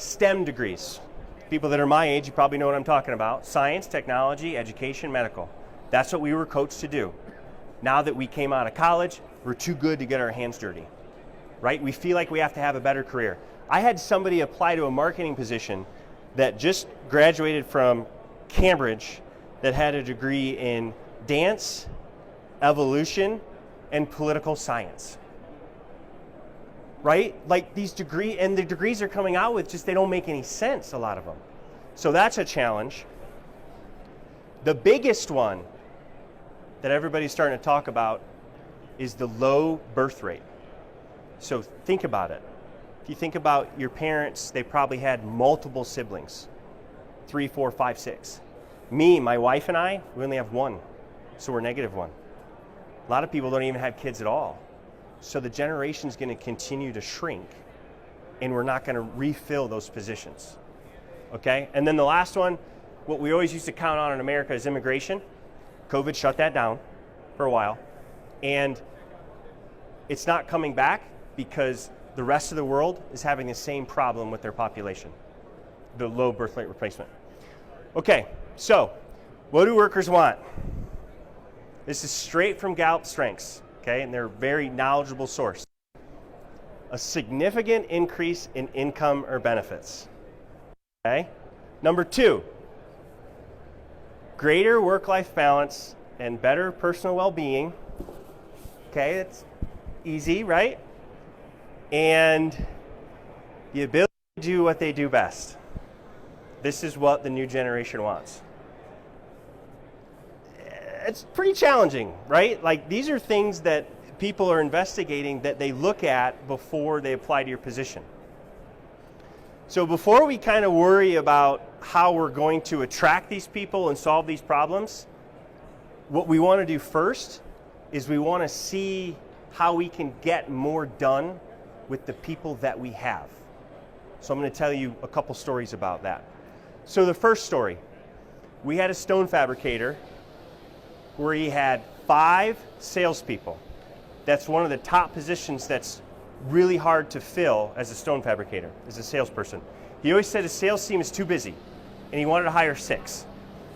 STEM degrees. People that are my age, you probably know what I'm talking about. Science, technology, education, medical. That's what we were coached to do. Now that we came out of college, we're too good to get our hands dirty, right? We feel like we have to have a better career. I had somebody apply to a marketing position that just graduated from Cambridge that had a degree in dance, evolution, and political science. Right? Like these degrees, and the degrees they're coming out with, just they don't make any sense, a lot of them. So that's a challenge. The biggest one that everybody's starting to talk about is the low birth rate. So think about it. If you think about your parents, they probably had multiple siblings, 3, 4, 5, 6. Me, my wife and I, we only have one, so we're -1. A lot of people don't even have kids at all. So the generation's going to continue to shrink, and we're not going to refill those positions. Okay? And then the last one, what we always used to count on in America is immigration. COVID shut that down for a while, and it's not coming back because the rest of the world is having the same problem with their population, the low birth rate replacement. Okay, so what do workers want? This is straight from Gallup Strengths. Okay, and they're a very knowledgeable source. A significant increase in income or benefits. Okay, number 2, greater work-life balance and better personal well-being. Okay, it's easy, right? And the ability to do what they do best. This is what the new generation wants. It's pretty challenging, right? Like these are things that people are investigating that they look at before they apply to your position. So before we kind of worry about how we're going to attract these people and solve these problems, what we want to do first is we want to see how we can get more done with the people that we have. So I'm going to tell you a couple stories about that. So the first story, we had a stone fabricator where he had 5 salespeople. That's one of the top positions that's really hard to fill as a stone fabricator, as a salesperson. He always said his sales team is too busy, and he wanted to hire 6.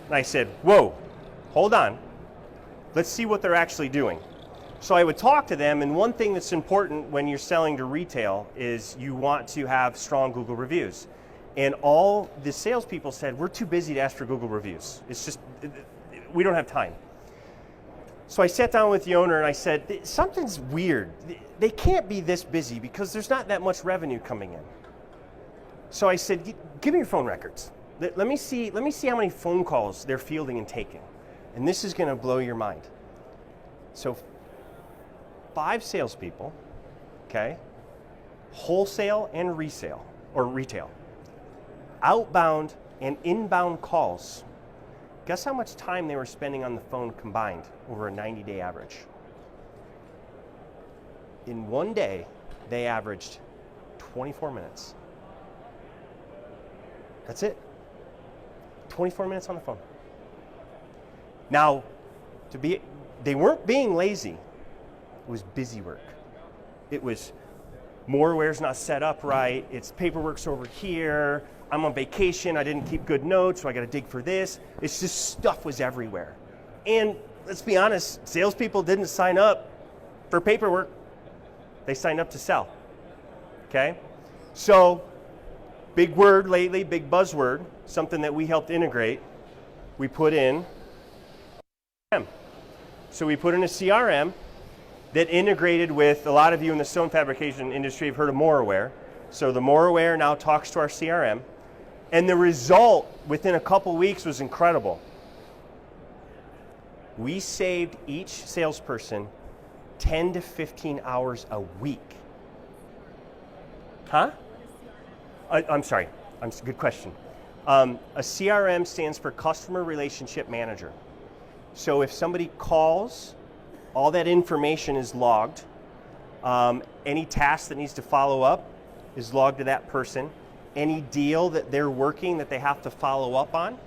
And I said, whoa, hold on. Let's see what they're actually doing. So I would talk to them, and one thing that's important when you're selling to retail is you want to have strong Google reviews. And all the salespeople said, we're too busy to ask for Google reviews. It's just, we don't have time. So I sat down with the owner and I said, something's weird. They can't be this busy because there's not that much revenue coming in. So I said, give me your phone records. Let me see how many phone calls they're fielding and taking. And this is going to blow your mind. So 5 salespeople, okay, wholesale and resale, or retail, outbound and inbound calls. Guess how much time they were spending on the phone combined over a 90-day average? In one day, they averaged 24 minutes. That's it. 24 minutes on the phone. Now, they weren't being lazy. It was busy work. It was moreware's not set up right. It's paperwork's over here. I'm on vacation, I didn't keep good notes, so I got to dig for this. It's just stuff was everywhere. And let's be honest, salespeople didn't sign up for paperwork. They signed up to sell, okay? So, big word lately, big buzzword, something that we helped integrate, we put in CRM. So we put in a CRM that integrated with, a lot of you in the stone fabrication industry have heard of Moraware. So the Moraware now talks to our CRM. And the result within a couple weeks was incredible. We saved each salesperson 10 to 15 hours a week. Huh? I'm sorry, good question. A CRM stands for Customer Relationship Manager. So if somebody calls, all that information is logged. Any task that needs to follow up is logged to that person. Any deal that they're working that they have to follow up on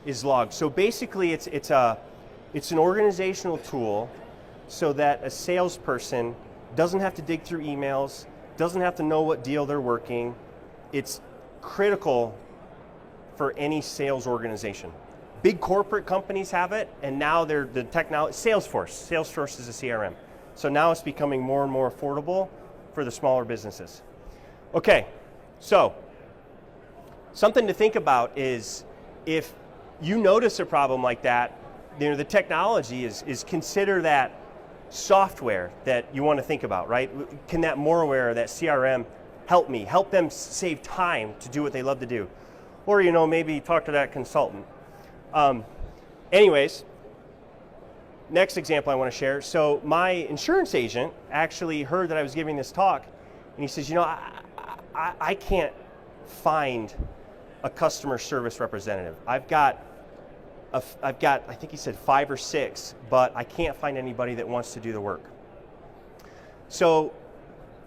is logged. So basically it's an organizational tool so that a salesperson doesn't have to dig through emails, doesn't have to know what deal they're working. It's critical for any sales organization. Big corporate companies have it, and now they're the technology. Salesforce is a CRM. So now it's becoming more and more affordable for the smaller businesses. Okay, so something to think about is if you notice a problem like that, the technology is consider that software that you want to think about, right? Can that Moreware, that CRM, help them save time to do what they love to do? Or maybe talk to that consultant. Anyways, next example I want to share. So my insurance agent actually heard that I was giving this talk, and he says, I can't find a customer service representative. I've got, I think he said 5 or 6, but I can't find anybody that wants to do the work. So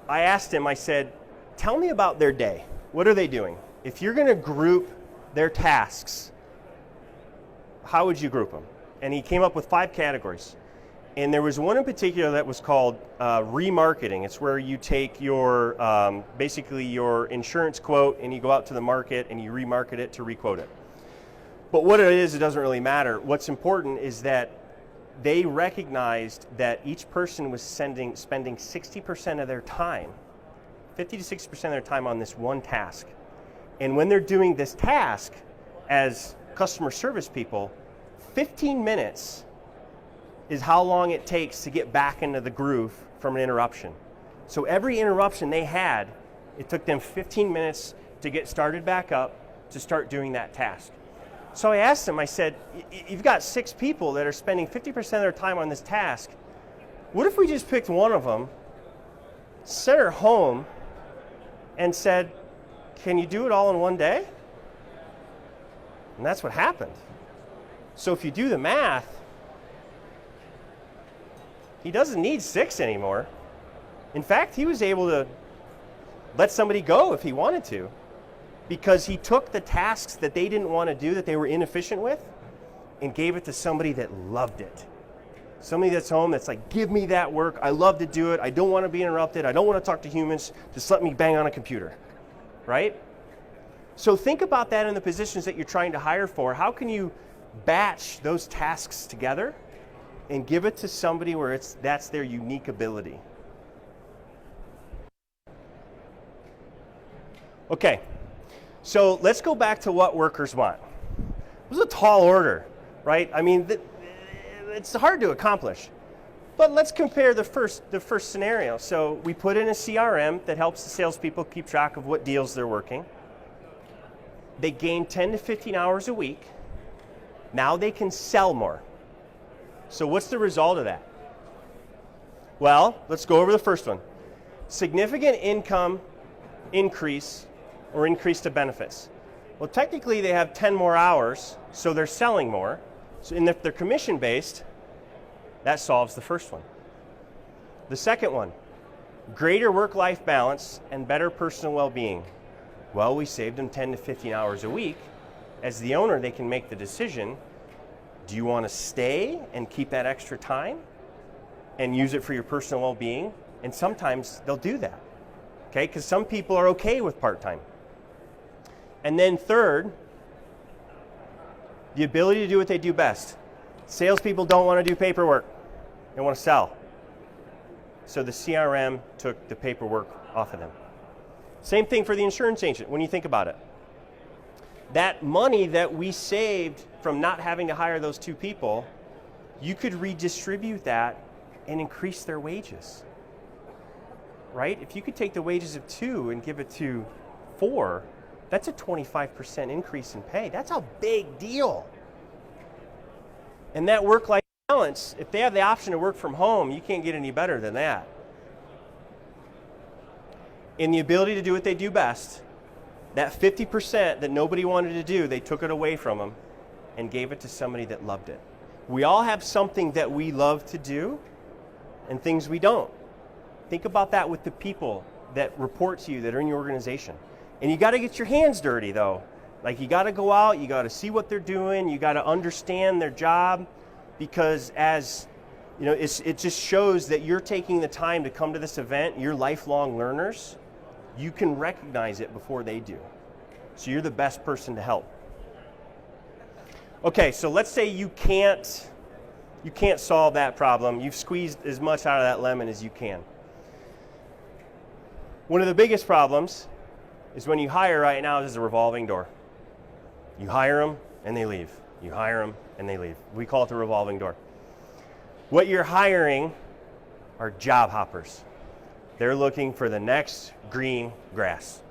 I asked him, I said, tell me about their day. What are they doing? If you're going to group their tasks, how would you group them? And he came up with 5 categories. And there was one in particular that was called remarketing. It's where you take your, basically your insurance quote and you go out to the market and you remarket it to requote it. But what it is, it doesn't really matter. What's important is that they recognized that each person was spending 60% of their time, 50 to 60% of their time on this one task. And when they're doing this task as customer service people, 15 minutes is how long it takes to get back into the groove from an interruption. So every interruption they had, it took them 15 minutes to get started back up to start doing that task. So I asked him, I said, you've got 6 people that are spending 50% of their time on this task. What if we just picked one of them, sent her home, and said, can you do it all in one day? And that's what happened. So if you do the math, he doesn't need 6 anymore. In fact, he was able to let somebody go if he wanted to, because he took the tasks that they didn't want to do, that they were inefficient with, and gave it to somebody that loved it. Somebody that's home that's like, give me that work, I love to do it, I don't want to be interrupted, I don't want to talk to humans, just let me bang on a computer, right? So think about that in the positions that you're trying to hire for. How can you batch those tasks together and give it to somebody where that's their unique ability? Okay, so let's go back to what workers want. It was a tall order, right? I mean, it's hard to accomplish. But let's compare the first scenario. So we put in a CRM that helps the salespeople keep track of what deals they're working. They gain 10 to 15 hours a week. Now they can sell more. So what's the result of that? Well, let's go over the first one. Significant income increase or increase to benefits. Well, technically they have 10 more hours, so they're selling more. So if they're commission-based, that solves the first one. The second one, greater work-life balance and better personal well-being. Well, we saved them 10 to 15 hours a week. As the owner, they can make the decision, do you want to stay and keep that extra time and use it for your personal well-being? And sometimes they'll do that, okay? Because some people are okay with part-time. And then third, the ability to do what they do best. Salespeople don't want to do paperwork. They want to sell. So the CRM took the paperwork off of them. Same thing for the insurance agent when you think about it. That money that we saved from not having to hire those 2 people, you could redistribute that and increase their wages, right? If you could take the wages of 2 and give it to 4, that's a 25% increase in pay. That's a big deal. And that work-life balance, if they have the option to work from home, you can't get any better than that. In the ability to do what they do best, that 50% that nobody wanted to do, they took it away from them and gave it to somebody that loved it. We all have something that we love to do and things we don't. Think about that with the people that report to you that are in your organization. And you got to get your hands dirty though. Like you got to go out, you got to see what they're doing, you got to understand their job, because as you know, it just shows that you're taking the time to come to this event, you're lifelong learners. You can recognize it before they do. So you're the best person to help. Okay, so let's say you can't solve that problem. You've squeezed as much out of that lemon as you can. One of the biggest problems is when you hire right now is a revolving door. You hire them and they leave. You hire them and they leave. We call it the revolving door. What you're hiring are job hoppers. They're looking for the next green grass.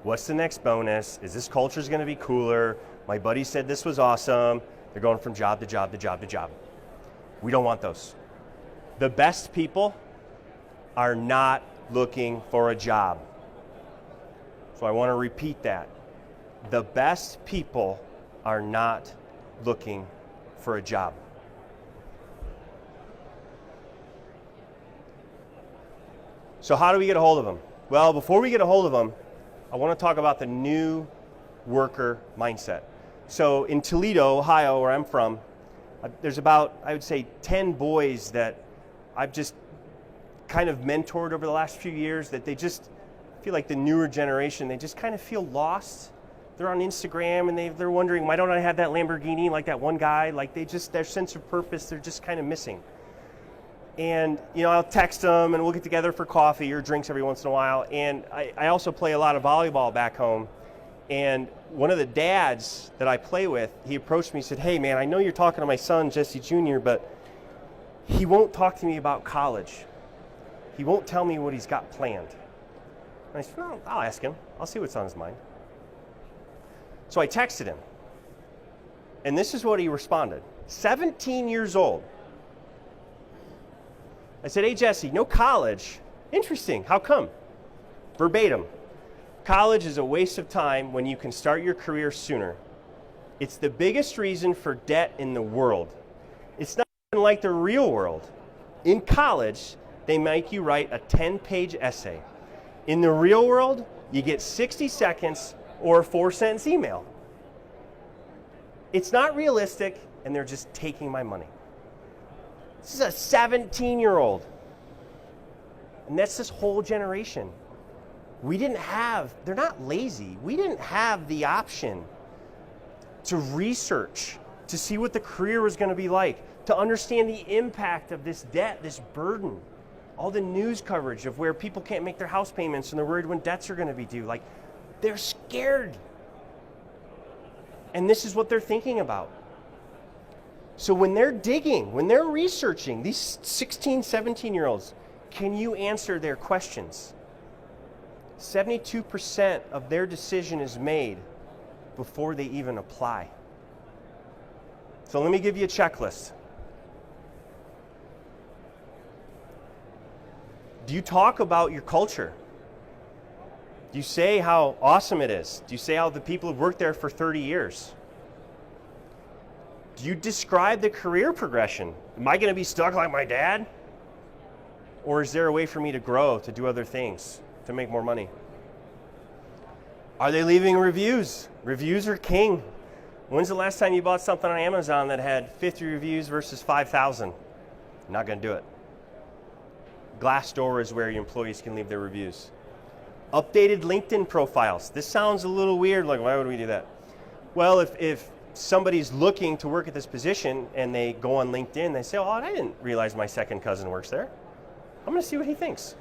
What's the next bonus? Is this culture's going to be cooler? My buddy said this was awesome. They're going from job to job to job to job. We don't want those. The best people are not looking for a job. So I want to repeat that. The best people are not looking for a job. So how do we get a hold of them? Well, before we get a hold of them, I want to talk about the new worker mindset. So in Toledo, Ohio, where I'm from, there's about, I would say, 10 boys that I've just kind of mentored over the last few years that they just feel like the newer generation, they just kind of feel lost. They're on Instagram and they're wondering, why don't I have that Lamborghini like that one guy? Like their sense of purpose, they're just kind of missing. And I'll text them and we'll get together for coffee or drinks every once in a while. And I also play a lot of volleyball back home. And one of the dads that I play with, he approached me and said, hey man, I know you're talking to my son, Jesse Jr., but he won't talk to me about college. He won't tell me what he's got planned. And I said, well, I'll ask him. I'll see what's on his mind. So I texted him. And this is what he responded. 17 years old. I said, hey Jesse, no college? Interesting, how come? Verbatim. College is a waste of time when you can start your career sooner. It's the biggest reason for debt in the world. It's not even like the real world. In college, they make you write a 10-page essay. In the real world, you get 60 seconds or a 4-sentence email. It's not realistic, and they're just taking my money. This is a 17-year-old. And that's this whole generation. They're not lazy. We didn't have the option to research, to see what the career was going to be like, to understand the impact of this debt, this burden. All the news coverage of where people can't make their house payments and they're worried when debts are going to be due. Like, they're scared. And this is what they're thinking about. So when they're digging, when they're researching, these 16, 17-year-olds, can you answer their questions? 72% of their decision is made before they even apply. So let me give you a checklist. Do you talk about your culture? Do you say how awesome it is? Do you say how the people have worked there for 30 years? Do you describe the career progression? Am I going to be stuck like my dad? Or is there a way for me to grow, to do other things, to make more money? Are they leaving reviews? Reviews are king. When's the last time you bought something on Amazon that had 50 reviews versus 5,000? Not going to do it. Glassdoor is where your employees can leave their reviews. Updated LinkedIn profiles. This sounds a little weird, like why would we do that? Well, if somebody's looking to work at this position and they go on LinkedIn, they say, oh, I didn't realize my second cousin works there. I'm going to see what he thinks,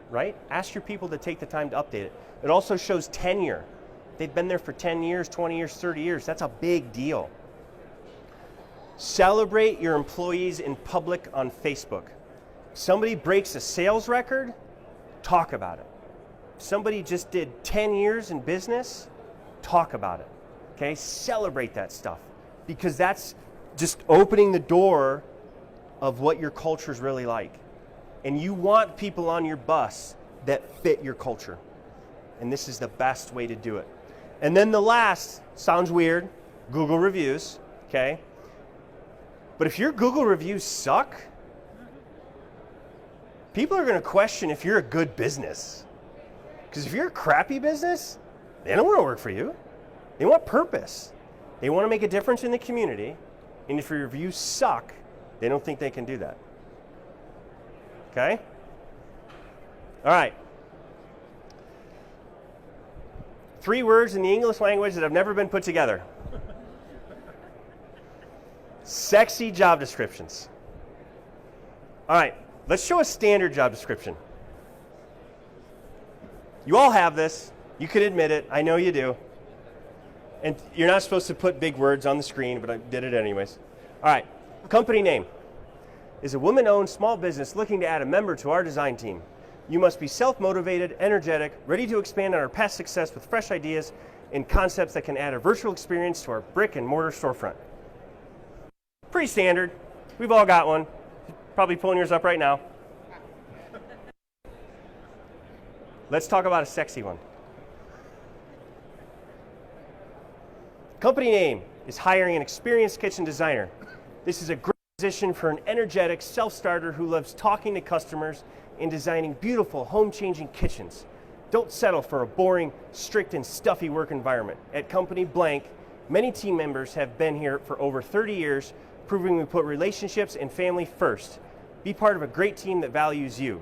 right? Ask your people to take the time to update it. It also shows tenure. They've been there for 10 years, 20 years, 30 years. That's a big deal. Celebrate your employees in public on Facebook. Somebody breaks a sales record, talk about it. Somebody just did 10 years in business, talk about it. Okay, celebrate that stuff because that's just opening the door of what your culture is really like. And you want people on your bus that fit your culture. And this is the best way to do it. And then the last, sounds weird, Google reviews, okay? But if your Google reviews suck, people are going to question if you're a good business. Because if you're a crappy business, they don't want to work for you. They want purpose. They want to make a difference in the community. And if your reviews suck, they don't think they can do that. Okay? All right. 3 words in the English language that have never been put together. Sexy job descriptions. All right, let's show a standard job description. You all have this. You can admit it. I know you do. And you're not supposed to put big words on the screen, but I did it anyways. All right, company name is a woman-owned small business looking to add a member to our design team. You must be self-motivated, energetic, ready to expand on our past success with fresh ideas and concepts that can add a virtual experience to our brick and mortar storefront. Pretty standard. We've all got one. Probably pulling yours up right now. Let's talk about a sexy one. Company name is hiring an experienced kitchen designer. This is a great position for an energetic self-starter who loves talking to customers and designing beautiful home-changing kitchens. Don't settle for a boring, strict, and stuffy work environment. At Company Blank, many team members have been here for over 30 years, proving we put relationships and family first. Be part of a great team that values you.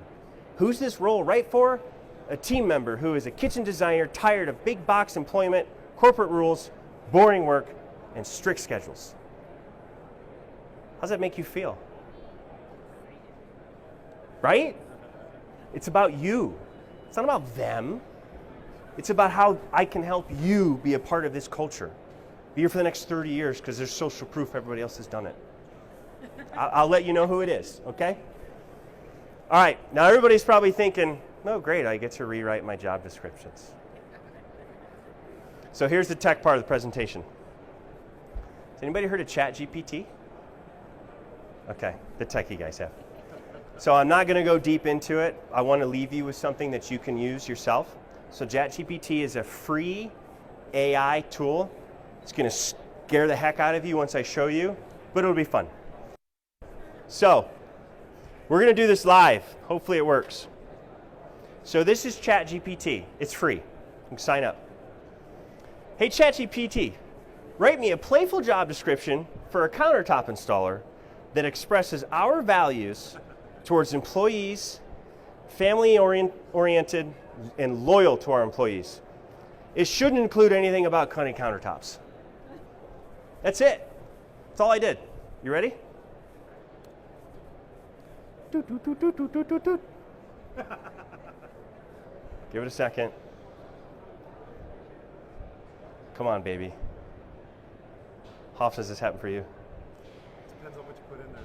Who's this role right for? A team member who is a kitchen designer tired of big box employment, corporate rules, boring work, and strict schedules. How does that make you feel? Right? It's about you. It's not about them. It's about how I can help you be a part of this culture. Be here for the next 30 years because there's social proof everybody else has done it. I'll let you know who it is, okay? All right, now everybody's probably thinking, oh great, I get to rewrite my job descriptions. So here's the tech part of the presentation. Has anybody heard of ChatGPT? Okay, the techie guys have. So I'm not going to go deep into it. I want to leave you with something that you can use yourself. So ChatGPT is a free AI tool. It's going to scare the heck out of you once I show you, but it'll be fun. So we're going to do this live. Hopefully it works. So this is ChatGPT. It's free. You can sign up. Hey ChatGPT, write me a playful job description for a countertop installer that expresses our values towards employees, family-oriented, and loyal to our employees. It shouldn't include anything about cutting countertops. That's it. That's all I did. You ready? Doot, doot, doot, doot, doot, doot, doot. Give it a second. Come on, baby. How often does this happen for you? Depends on what you put in there.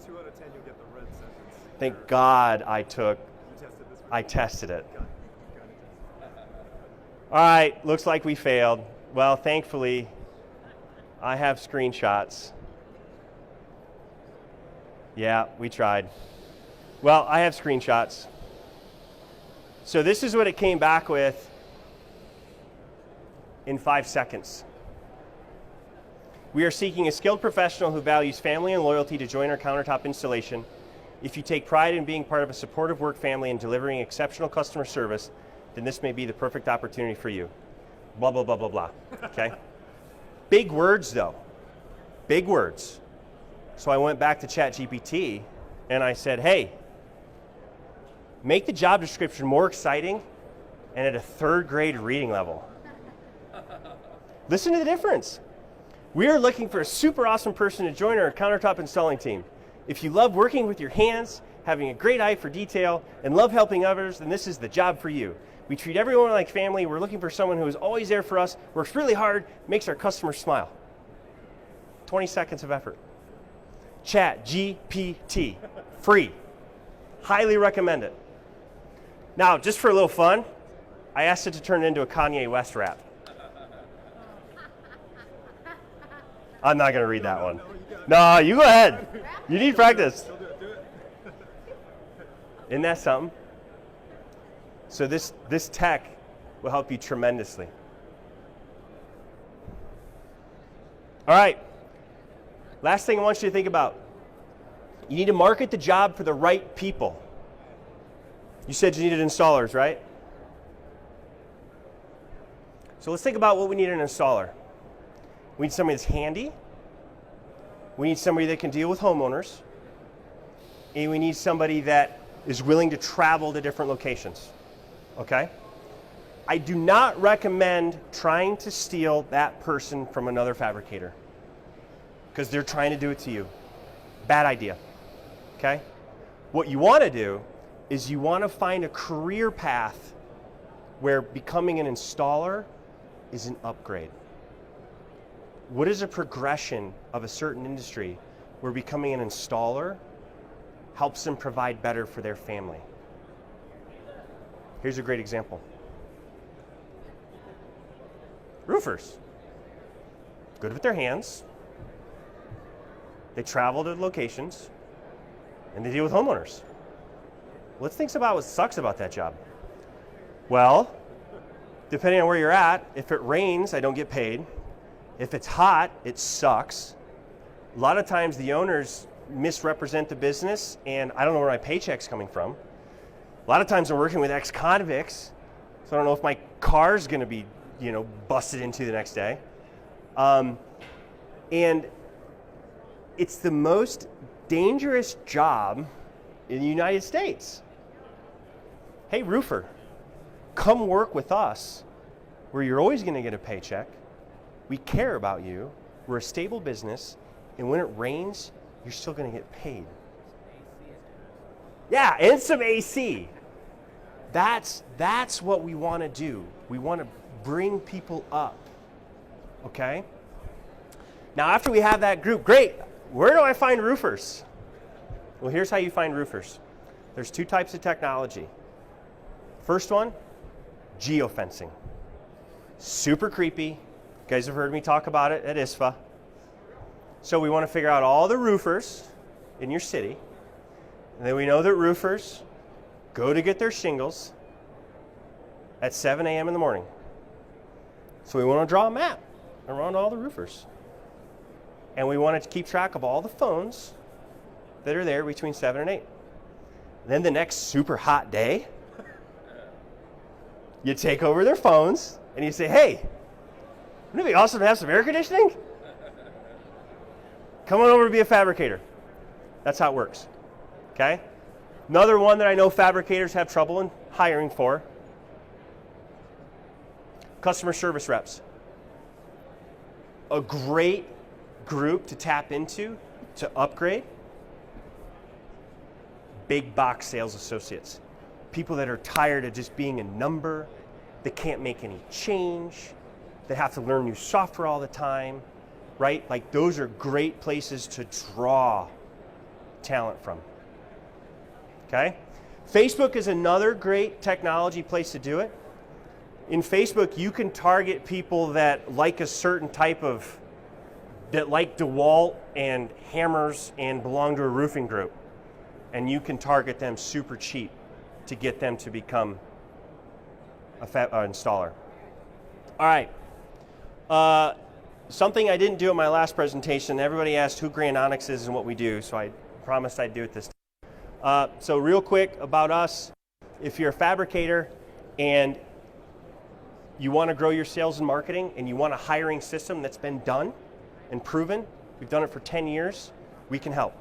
2 out of 10, you'll get the red sentence. Thank God I took. You tested this one? I tested it. Got it. All right, looks like we failed. Well, thankfully, I have screenshots. Yeah, we tried. Well, I have screenshots. So this is what it came back with in 5 seconds. We are seeking a skilled professional who values family and loyalty to join our countertop installation. If you take pride in being part of a supportive work family and delivering exceptional customer service, then this may be the perfect opportunity for you. Blah, blah, blah, blah, blah. Okay? Big words, though. Big words. So I went back to ChatGPT and I said, hey, make the job description more exciting and at a 3rd grade reading level. Listen to the difference. We are looking for a super awesome person to join our countertop installing team. If you love working with your hands, having a great eye for detail, and love helping others, then this is the job for you. We treat everyone like family. We're looking for someone who is always there for us, works really hard, makes our customers smile. 20 seconds of effort. ChatGPT, free. Highly recommend it. Now, just for a little fun, I asked it to turn it into a Kanye West rap. I'm not going to read that one. No, you go ahead. You need practice. Isn't that something? So this tech will help you tremendously. All right. Last thing I want you to think about. You need to market the job for the right people. You said you needed installers, right? So let's think about what we need in an installer. We need somebody that's handy. We need somebody that can deal with homeowners. And we need somebody that is willing to travel to different locations. Okay? I do not recommend trying to steal that person from another fabricator because they're trying to do it to you. Bad idea, okay? What you want to do is you want to find a career path where becoming an installer is an upgrade. What is a progression of a certain industry where becoming an installer helps them provide better for their family? Here's a great example. Roofers, good with their hands. They travel to locations and they deal with homeowners. Let's think about what sucks about that job. Well, depending on where you're at, if it rains, I don't get paid. If it's hot, it sucks. A lot of times the owners misrepresent the business and I don't know where my paycheck's coming from. A lot of times I'm working with ex-convicts, so I don't know if my car's gonna be, busted into the next day. And it's the most dangerous job in the United States. Hey, roofer, come work with us where you're always gonna get a paycheck. We care about you. We're a stable business. And when it rains, you're still gonna get paid. Yeah, and some AC. That's what we wanna do. We wanna bring people up, okay? Now after we have that group, great, where do I find roofers? Well, here's how you find roofers. There's two types of technology. First one, geofencing. Super creepy. You guys have heard me talk about it at ISFA. So we want to figure out all the roofers in your city. And then we know that roofers go to get their shingles at 7 a.m. in the morning. So we want to draw a map around all the roofers. And we want to keep track of all the phones that are there between 7 and 8. Then the next super hot day, you take over their phones and you say, hey, wouldn't it be awesome to have some air conditioning? Come on over to be a fabricator. That's how it works, okay? Another one that I know fabricators have trouble in hiring for, customer service reps. A great group to tap into to upgrade, big box sales associates. People that are tired of just being a number, that can't make any change, that have to learn new software all the time, right? Like those are great places to draw talent from, okay? Facebook is another great technology place to do it. In Facebook, you can target people that like a certain type of, that like DeWalt and hammers and belong to a roofing group. And you can target them super cheap to get them to become an installer. All right. Something I didn't do in my last presentation, everybody asked who Grand Onyx is and what we do, so I promised I'd do it this time. So real quick about us, if you're a fabricator and you want to grow your sales and marketing and you want a hiring system that's been done and proven, we've done it for 10 years, we can help,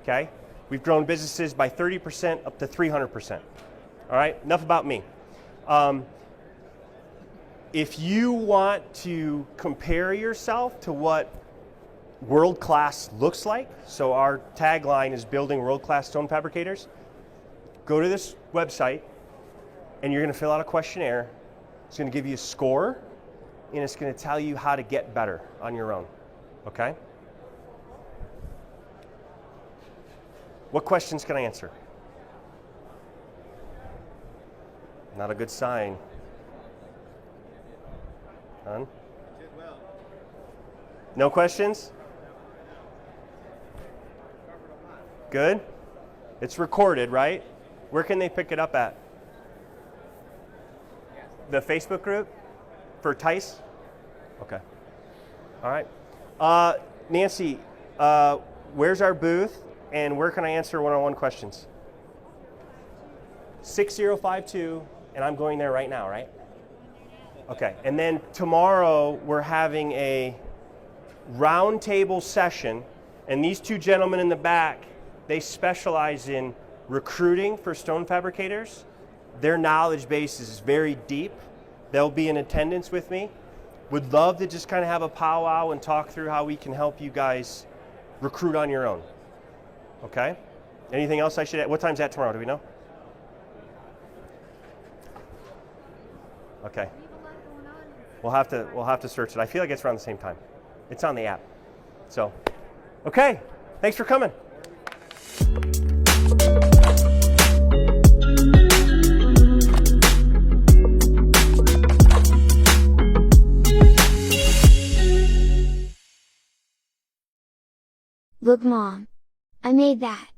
okay? We've grown businesses by 30% up to 300%. All right, enough about me. If you want to compare yourself to what world-class looks like, so our tagline is building world-class stone fabricators, go to this website and you're going to fill out a questionnaire. It's going to give you a score and it's going to tell you how to get better on your own, okay? What questions can I answer? Not a good sign. None? No questions? Good? It's recorded, right? Where can they pick it up at? The Facebook group for Tice? Okay. All right. Nancy, where's our booth and where can I answer one-on-one questions? 6052, and I'm going there right now, right? Okay, and then tomorrow we're having a roundtable session, and these two gentlemen in the back, they specialize in recruiting for stone fabricators. Their knowledge base is very deep, They'll be in attendance with me. Would love to just kind of have a powwow and talk through how we can help you guys recruit on your own. Okay? Anything else I should add? What time's that tomorrow? Do we know? Okay. We'll have to search it. I feel like it's around the same time. It's on the app. So, okay. Thanks for coming. Look, Mom. I made that.